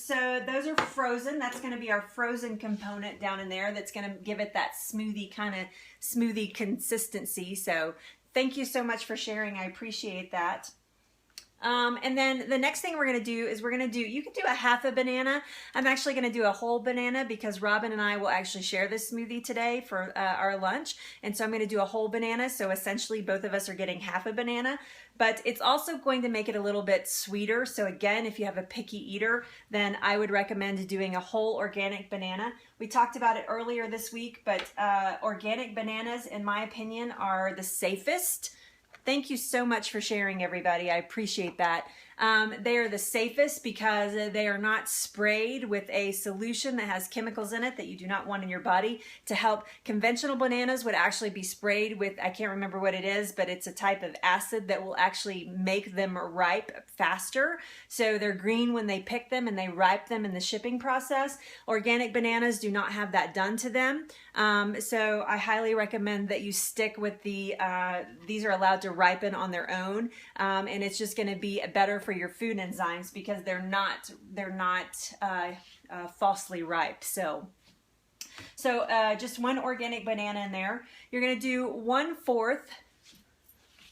So those are frozen. That's going to be our frozen component down in there. That's going to give it that smoothie kind of smoothie consistency. So thank you so much for sharing. I appreciate that. And then the next thing we're going to do is you can do a half a banana. I'm actually going to do a whole banana because Robin and I will actually share this smoothie today for our lunch. And so I'm going to do a whole banana. So essentially both of us are getting half a banana, but it's also going to make it a little bit sweeter. So again, if you have a picky eater, then I would recommend doing a whole organic banana. We talked about it earlier this week, but organic bananas, in my opinion, are the safest. Thank you so much for sharing, everybody. I appreciate that. They are the safest because they are not sprayed with a solution that has chemicals in it that you do not want in your body to help. Conventional bananas would actually be sprayed with, I can't remember what it is, but it's a type of acid that will actually make them ripe faster. So they're green when they pick them and they ripe them in the shipping process. Organic bananas do not have that done to them. So I highly recommend that you stick with these are allowed to ripen on their own. And it's just going to be better for your food enzymes because they're not falsely ripe. So just one organic banana in there. You're going to do 1/4.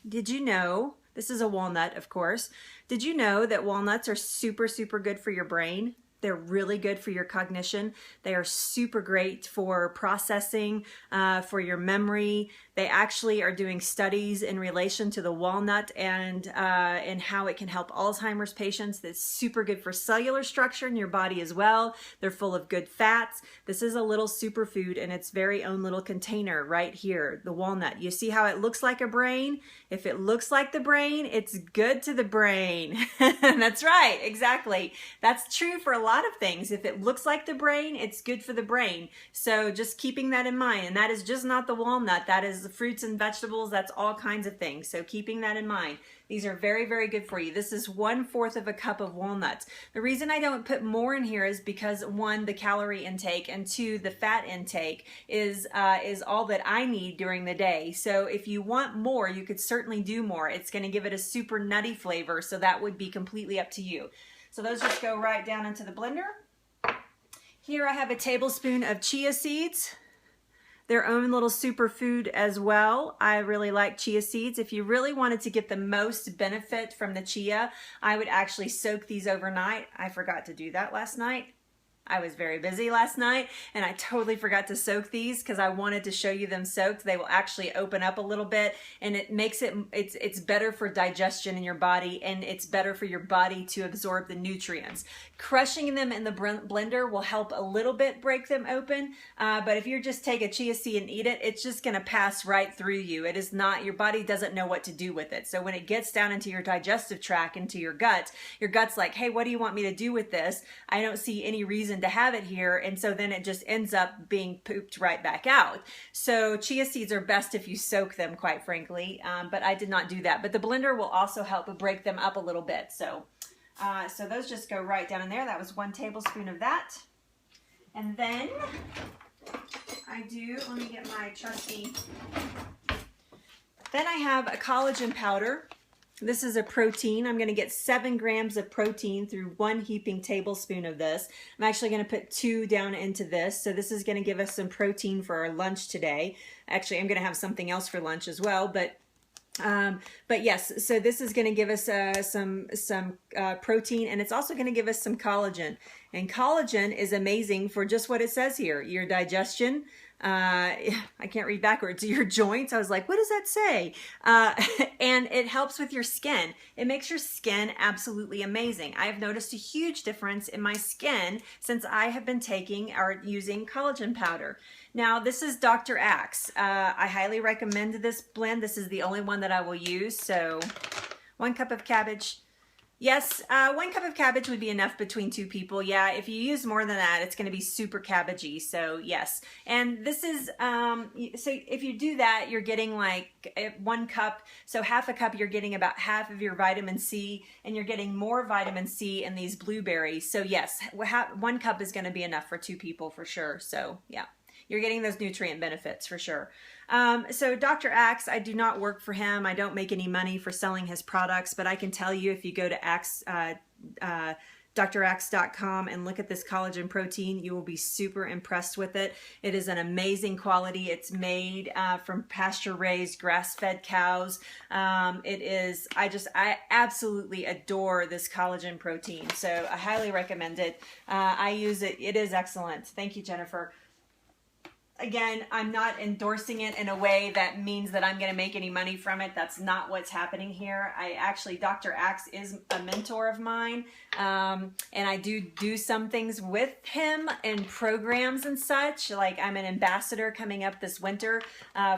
Did you know, this is a walnut, of course. Did you know that walnuts are super, super good for your brain? They're really good for your cognition. They are super great for processing, for your memory. They actually are doing studies in relation to the walnut and how it can help Alzheimer's patients. That's super good for cellular structure in your body as well. They're full of good fats. This is a little superfood in its very own little container right here, the walnut. You see how it looks like a brain? If it looks like the brain, it's good to the brain. That's right, exactly. That's true for a lot of things. If it looks like the brain, it's good for the brain. So just keeping that in mind. And that is just not the walnut. That is the fruits and vegetables. That's all kinds of things. So keeping that in mind. These are very, very good for you. This is 1/4 of a cup of walnuts. The reason I don't put more in here is because 1, the calorie intake, and 2, the fat intake is all that I need during the day. So if you want more, you could certainly do more. It's going to give it a super nutty flavor. So that would be completely up to you. So those just go right down into the blender. Here I have a tablespoon of chia seeds. Their own little superfood as well. I really like chia seeds. If you really wanted to get the most benefit from the chia, I would actually soak these overnight. I forgot to do that last night. I was very busy last night and I totally forgot to soak these because I wanted to show you them soaked. They will actually open up a little bit and it makes it's better for digestion in your body and it's better for your body to absorb the nutrients. Crushing them in the blender will help a little bit break them open, but if you just take a chia seed and eat it, it's just going to pass right through you. It is not, your body doesn't know what to do with it. So when it gets down into your digestive tract, into your gut's like, hey, what do you want me to do with this? I don't see any reason to have it here, and so then it just ends up being pooped right back out. So chia seeds are best if you soak them, quite frankly, but I did not do that. But the blender will also help break them up a little bit. So those just go right down in there. That was 1 tablespoon of that. And then let me get my trusty, then I have a collagen powder. This is a protein. I'm going to get 7 grams of protein through 1 heaping tablespoon of this. I'm actually going to put 2 down into this. So this is going to give us some protein for our lunch today. Actually, I'm going to have something else for lunch as well, but yes, so this is going to give us some protein, and it's also going to give us some collagen. And collagen is amazing for just what it says here, your digestion. I can't read backwards, your joints. I was like, what does that say? And it helps with your skin. It makes your skin absolutely amazing. I have noticed a huge difference in my skin since I have been taking or using collagen powder. Now, this is Dr. Axe. I highly recommend this blend. This is the only one that I will use. So 1 cup of cabbage. Yes, 1 cup of cabbage would be enough between 2 people. Yeah, if you use more than that, it's going to be super cabbagey. So yes, and this is, so if you do that, you're getting like 1 cup. So half a cup, you're getting about half of your vitamin C, and you're getting more vitamin C in these blueberries. So yes, 1 cup is going to be enough for 2 people for sure. So yeah, you're getting those nutrient benefits for sure. So Dr. Axe, I do not work for him. I don't make any money for selling his products, but I can tell you if you go to drax.com and look at this collagen protein. You will be super impressed with it. It is an amazing quality. It's made from pasture-raised, grass-fed cows. I absolutely adore this collagen protein. So I highly recommend it. I use it. It is excellent. Thank you, Jennifer. Again, I'm not endorsing it in a way that means that I'm going to make any money from it. That's not what's happening here. Dr. Axe is a mentor of mine, and I do some things with him in programs and such. Like I'm an ambassador coming up this winter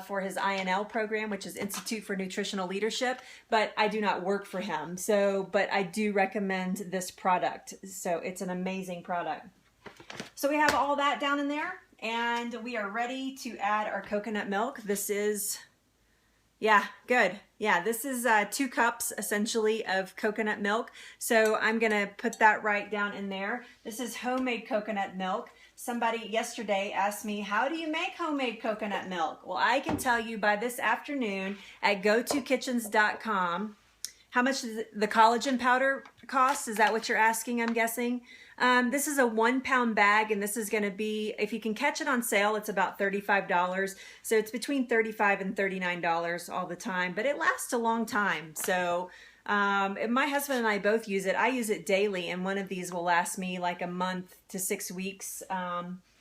for his INL program, which is Institute for Nutritional Leadership, but I do not work for him. But I do recommend this product. So it's an amazing product. So we have all that down in there. And we are ready to add our coconut milk. This is, yeah, good. Yeah, this is 2 cups essentially of coconut milk. So I'm gonna put that right down in there. This is homemade coconut milk. Somebody yesterday asked me, how do you make homemade coconut milk? Well, I can tell you by this afternoon at gotokitchens.com. How much does the collagen powder cost? Is that what you're asking, I'm guessing? This is a 1 pound bag, and this is going to be, if you can catch it on sale, it's about $35. So it's between $35 and $39 all the time, but it lasts a long time. So my husband and I both use it. I use it daily, and one of these will last me like a month to 6 weeks.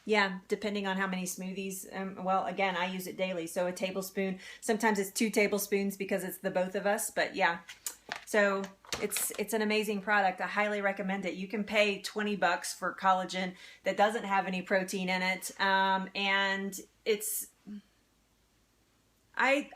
Yeah, depending on how many smoothies. Well, again, I use it daily. So a tablespoon, sometimes it's 2 tablespoons because it's the both of us, but yeah. So it's an amazing product. I highly recommend it. You can pay $20 for collagen that doesn't have any protein in it. And it's, I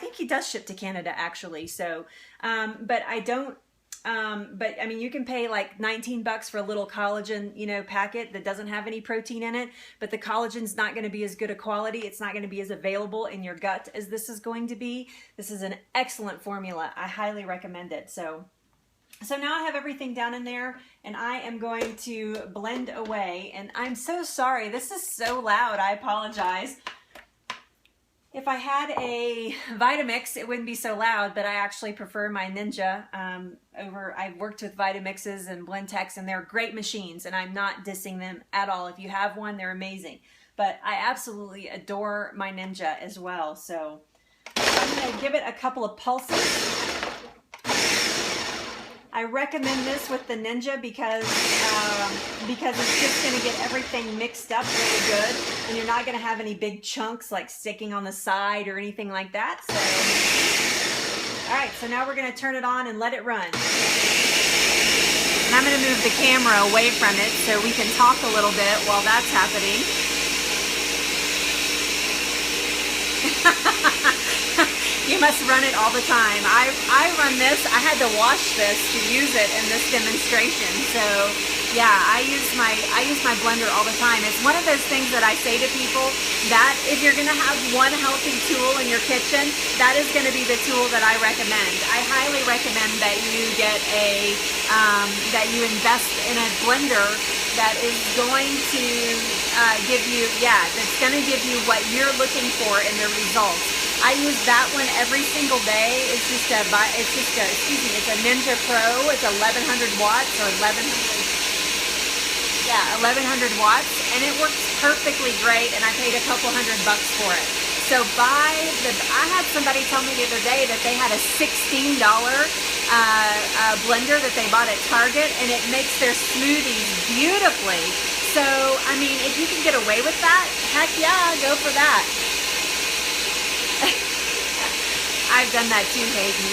think he does ship to Canada actually. So, but I don't, but I mean, you can pay like $19 for a little collagen, packet that doesn't have any protein in it, but the collagen's not going to be as good a quality. It's not going to be as available in your gut as this is going to be. This is an excellent formula. I highly recommend it. So now I have everything down in there, and I am going to blend away, and I'm so sorry. This is so loud. I apologize. If I had a Vitamix, it wouldn't be so loud, but I actually prefer my Ninja I've worked with Vitamixes and Blendtex, and they're great machines, and I'm not dissing them at all. If you have one, they're amazing. But I absolutely adore my Ninja as well. So I'm going to give it a couple of pulses. I recommend this with the Ninja because it's just going to get everything mixed up really good, and you're not going to have any big chunks like sticking on the side or anything like that. So, all right, so now we're going to turn it on and let it run. And I'm going to move the camera away from it so we can talk a little bit while that's happening. You must run it all the time. I run this. I had to wash this to use it in this demonstration. So yeah, I use my blender all the time. It's one of those things that I say to people that if you're gonna have one healthy tool in your kitchen, that is gonna be the tool that I recommend. I highly recommend that you get that you invest in a blender that is going to give you, that's gonna give you what you're looking for in the results. I use that one every single day. It's a Ninja Pro. It's 1100 watts or 1100 watts, and it works perfectly great, and I paid a couple $100 for it. So I had somebody tell me the other day that they had a $16 blender that they bought at Target, and it makes their smoothies beautifully. So, I mean, if you can get away with that, heck yeah, go for that. I've done that too, Hayden.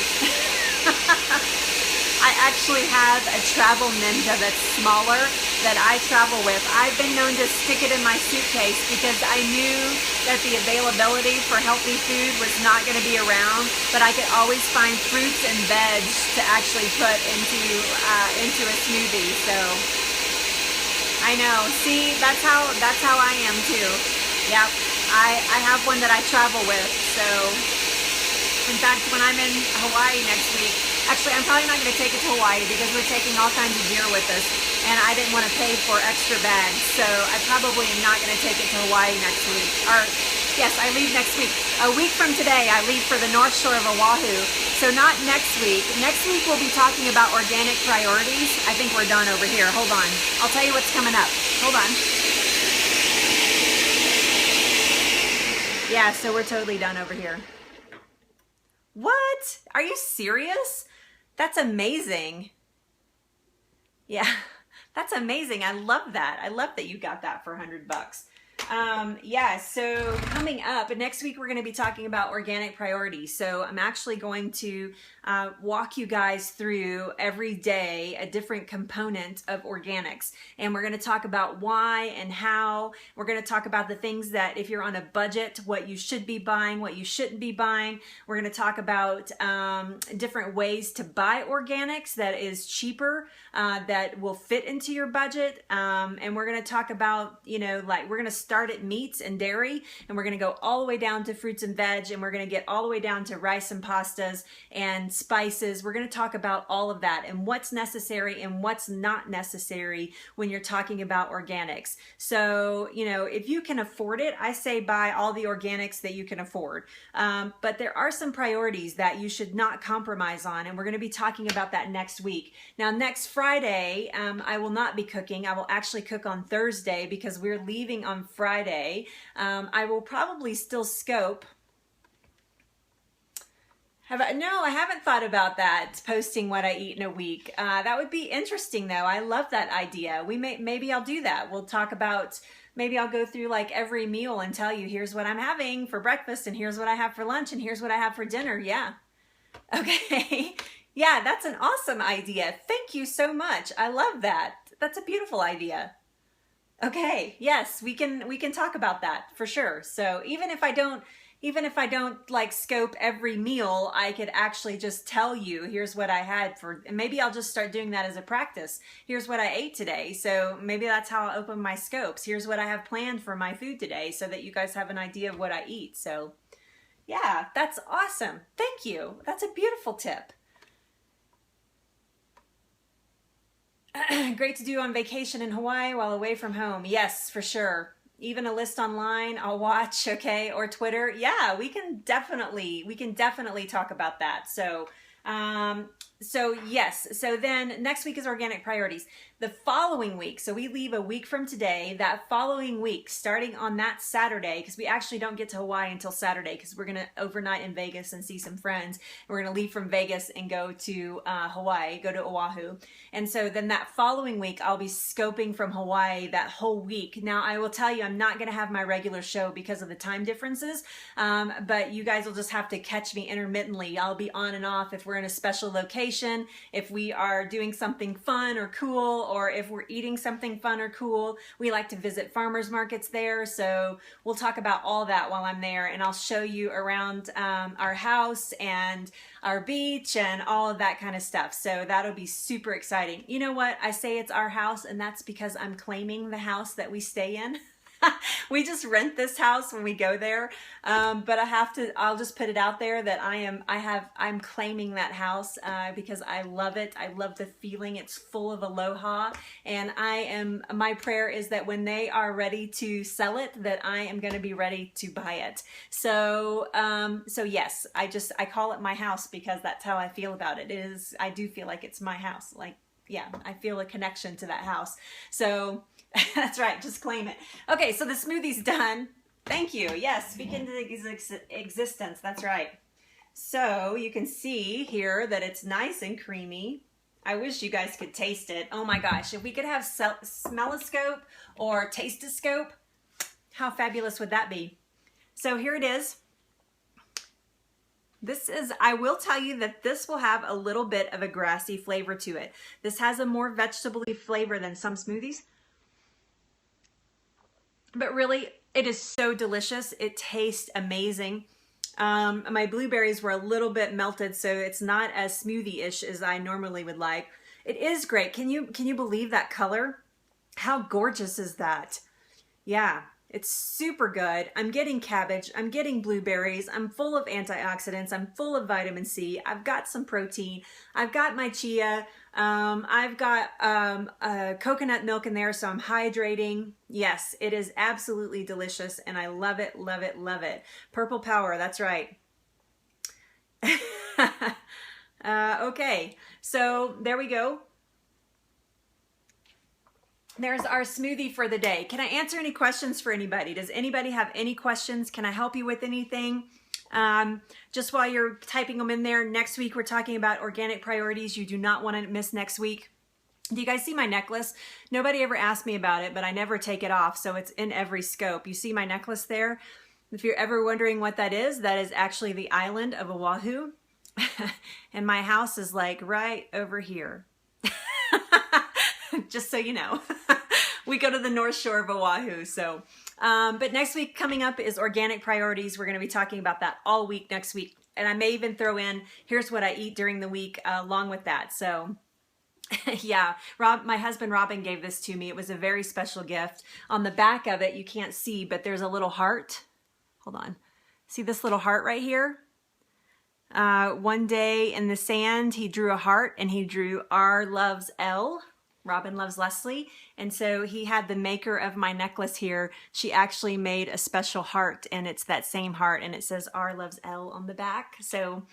I actually have a travel Ninja that's smaller that I travel with. I've been known to stick it in my suitcase because I knew that the availability for healthy food was not going to be around, but I could always find fruits and veg to actually put into a smoothie. So I know. See, that's how I am too. Yep. I have one that I travel with. So in fact, when I'm in Hawaii next week, actually, I'm probably not going to take it to Hawaii because we're taking all kinds of gear with us, and I didn't want to pay for extra bags, so I probably am not going to take it to Hawaii next week, or Yes, I leave next week. A week from today, I leave for the North Shore of Oahu. So not next week. Next week, we'll be talking about organic priorities. I think we're done over here. Hold on. I'll tell you what's coming up. Hold on. Yeah, so we're totally done over here. What? Are you serious? That's amazing. Yeah, that's amazing. I love that. I love that you got that for $100. Yeah, so coming up next week, we're going to be talking about organic priorities. So I'm actually going to walk you guys through every day a different component of organics. And we're going to talk about why and how. We're going to talk about the things that if you're on a budget, what you should be buying, what you shouldn't be buying. We're going to talk about different ways to buy organics that is cheaper, that will fit into your budget. And we're going to talk about, you know, like we're going to start at meats and dairy, and we're going to go all the way down to fruits and veg, and we're going to get all the way down to rice and pastas and spices. We're going to talk about all of that and what's necessary and what's not necessary when you're talking about organics. So, you know, if you can afford it, I say buy all the organics that you can afford. But there are some priorities that you should not compromise on, and we're going to be talking about that next week. Now, next Friday, I will not be cooking. I will actually cook on Thursday because we're leaving on Friday. I will probably still scope. No, I haven't thought about that, posting what I eat in a week. That would be interesting though. I love that idea. Maybe I'll do that. We'll talk about, maybe I'll go through like every meal and tell you, here's what I'm having for breakfast and here's what I have for lunch and here's what I have for dinner. Yeah. Okay. Yeah, that's an awesome idea. Thank you so much. I love that. That's a beautiful idea. Okay, yes, we can talk about that for sure. So even if I don't like scope every meal, I could actually just tell you, here's what I had for, and maybe I'll just start doing that as a practice. Here's what I ate today. So maybe that's how I'll open my scopes. Here's what I have planned for my food today so that you guys have an idea of what I eat. So yeah, that's awesome. Thank you. That's a beautiful tip. Great to do on vacation in Hawaii while away from home. Yes, for sure. Even a list online, I'll watch, okay, or Twitter. Yeah, we can definitely talk about that. So yes, so then next week is organic priorities. The following week, so we leave a week from today, that following week, starting on that Saturday, because we actually don't get to Hawaii until Saturday, because we're going to overnight in Vegas and see some friends. We're going to leave from Vegas and go to Hawaii, go to Oahu. And so then that following week, I'll be scoping from Hawaii that whole week. Now, I will tell you, I'm not going to have my regular show because of the time differences, but you guys will just have to catch me intermittently. I'll be on and off if we're in a special location, if we are doing something fun or cool, or if we're eating something fun or cool. We like to visit farmers markets there, so we'll talk about all that while I'm there, and I'll show you around our house and our beach and all of that kind of stuff. So that'll be super exciting. You know what? I say it's our house, and that's because I'm claiming the house that we stay in. We just rent this house when we go there, but I'll just put it out there that I'm claiming that house because I love it. I love the feeling. It's full of aloha, and my prayer is that when they are ready to sell it, that I am going to be ready to buy it. So yes, I call it my house because that's how I feel about it. I do feel like it's my house. Like, yeah, I feel a connection to that house. So that's right, just claim it. Okay, so the smoothie's done. Thank you. Yes, speak into existence. That's right. So you can see here that it's nice and creamy. I wish you guys could taste it. Oh my gosh, if we could have smelloscope or tastoscope, how fabulous would that be? So here it is. I will tell you that this will have a little bit of a grassy flavor to it. This has a more vegetable-y flavor than some smoothies. But really, it is so delicious. It tastes amazing. My blueberries were a little bit melted, so it's not as smoothie-ish as I normally would like. It is great. Can you believe that color? How gorgeous is that? Yeah, it's super good. I'm getting cabbage. I'm getting blueberries. I'm full of antioxidants. I'm full of vitamin C. I've got some protein. I've got my chia. I've got coconut milk in there, so I'm hydrating. Yes, it is absolutely delicious, and I love it, love it, love it. Purple Power, that's right. Okay, so there we go. There's our smoothie for the day. Can I answer any questions for anybody? Does anybody have any questions? Can I help you with anything? Just while you're typing them in there, next week we're talking about organic priorities. You do not want to miss next week. Do you guys see my necklace? Nobody ever asked me about it, but I never take it off, so it's in every scope. You see my necklace there? If you're ever wondering what that is actually the island of Oahu. And my house is like right over here. Just so you know. We go to the North Shore of Oahu, so... but next week coming up is organic priorities. We're going to be talking about that all week next week. And I may even throw in, here's what I eat during the week along with that. So yeah, my husband Robin gave this to me. It was a very special gift. On the back of it, you can't see, but there's a little heart. Hold on. See this little heart right here? One day in the sand, he drew a heart and he drew R loves L. Robin loves Leslie. And so he had the maker of my necklace here. She actually made a special heart, and it's that same heart, and it says R loves L on the back. So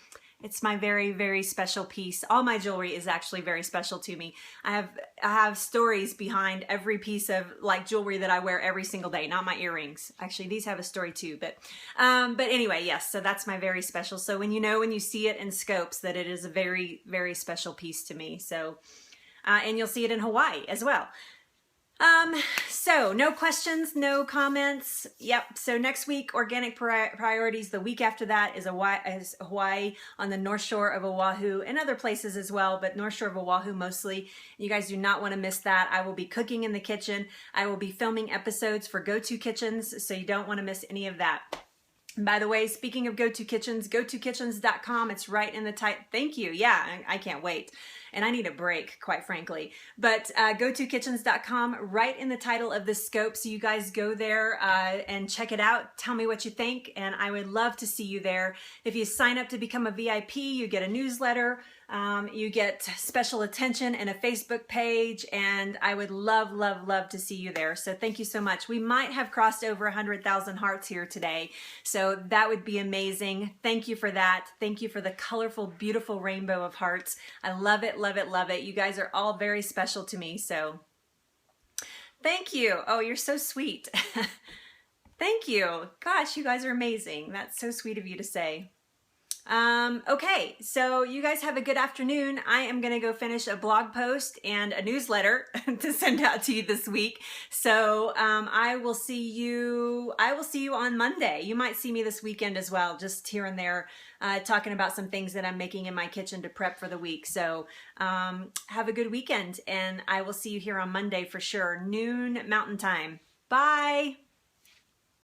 it's my very, very special piece. All my jewelry is actually very special to me. I have stories behind every piece of like jewelry that I wear every single day, not my earrings. Actually, these have a story too, but anyway, yes, so that's my very special. So when you see it in scopes that it is a very, very special piece to me. So and you'll see it in Hawaii as well. So no questions, no comments. Yep. So next week, organic priorities. The week after that is Hawaii on the North Shore of Oahu and other places as well, but North Shore of Oahu mostly. You guys do not want to miss that. I will be cooking in the kitchen. I will be filming episodes for Go-To Kitchens, so you don't want to miss any of that. And by the way, speaking of Go-To Kitchens, gotokitchens.com. It's right in the title. Thank you. Yeah, I can't wait. And I need a break, quite frankly. But gotokitchens.com, right in the title of this scope. So you guys go there and check it out. Tell me what you think. And I would love to see you there. If you sign up to become a VIP, you get a newsletter. You get special attention and a Facebook page, and I would love, love, love to see you there. So thank you so much. We might have crossed over 100,000 hearts here today, so that would be amazing. Thank you for that. Thank you for the colorful, beautiful rainbow of hearts. I love it, love it, love it. You guys are all very special to me, so thank you. Oh, you're so sweet. Thank you. Gosh, you guys are amazing. That's so sweet of you to say. Okay, so you guys have a good afternoon. I am going to go finish a blog post and a newsletter to send out to you this week. So, I will see you on Monday. You might see me this weekend as well, just here and there, talking about some things that I'm making in my kitchen to prep for the week. So, have a good weekend, and I will see you here on Monday for sure, noon Mountain Time. Bye.